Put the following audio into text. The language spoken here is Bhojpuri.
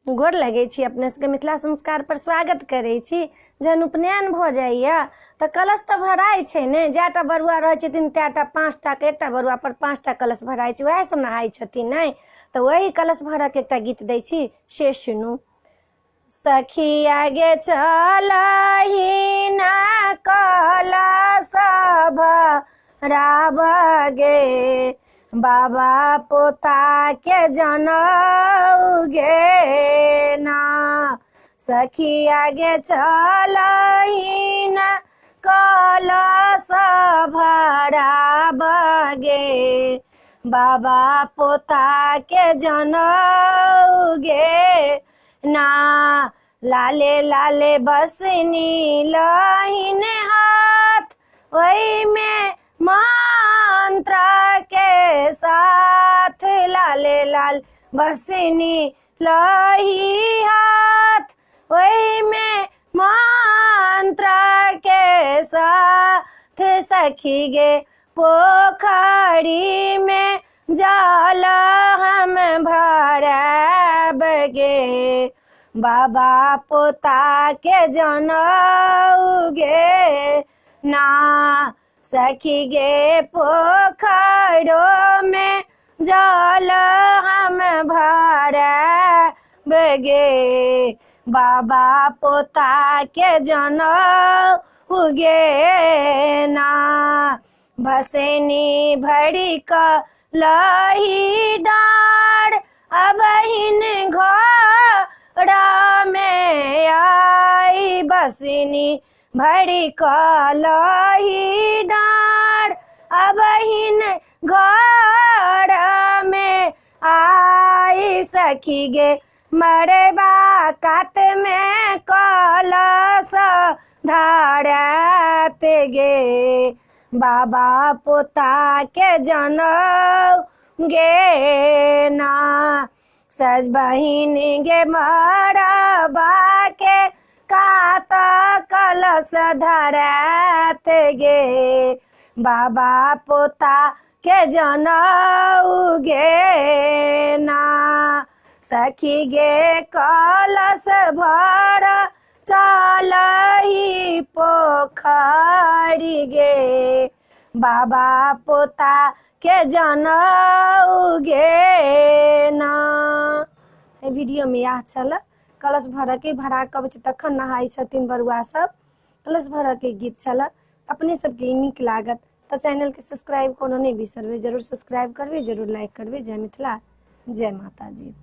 गोर लगे छी अपने सबके मिथिला संस्कार पर स्वागत करे छी। जहन उपनयन भ जाइए तऽ कलश तऽ भराइ छै ने, जएटा बरुआ रहै छथिन तएटा 5टा के एकटा बरुआ पर 5टा कलश भराइ छै, वएह सब नहाइ छथिन ने। तऽ वही कलश भरऽ के एकटा गीत दै छी, से सुनू। सखी आगे चलही न कलश भराब गे, बाबा पोता के जनऊ गे ना। सखी आगे चलही न कलश भराब गे, बाबा पोता के जनऊ गे ना। लाले लाले बसनी लहिन हाथ, वही में मंत्र के साथ। लाले लाल बसनी लही हाथ, वही में मंत्र के साथ। सखी गे पोखरी में जल हम भरब गे, बाबा पोता के जनऊ गे ना। सखी गे पोखरो में जल हम भरब गे, बाबा पोता के जनऊ गे ना। भसनी भरी क लही डाँड़, अबहिन घोड़ा में आई। बसनी भरी क लही डाँड़, अबहिन घोड़ा में आई। सखी गे मरबा कात में कलश धारत गे, बाबा पोता के जनऊ गे ना। सज बहिन गे मरबा के कात कलश धरत गे, बाबा पोता के जनऊ गे ना। सखी गे कलश भर चलही पोखरी गे, बाबा पोता के जनऊ गे ना। वीडियो में यह छल, कलश भर के भरा कब तखन नहाई छथिन बरुआ सब। कलश भर के गीत छल। अपने सबके नीक लागत तऽ चैनल के सब्सक्राइब कोनो नहीं बिसरबै, जरूर सब्सक्राइब करबै, जरूर लाइक करबै। जय मिथिला, जय माता जी।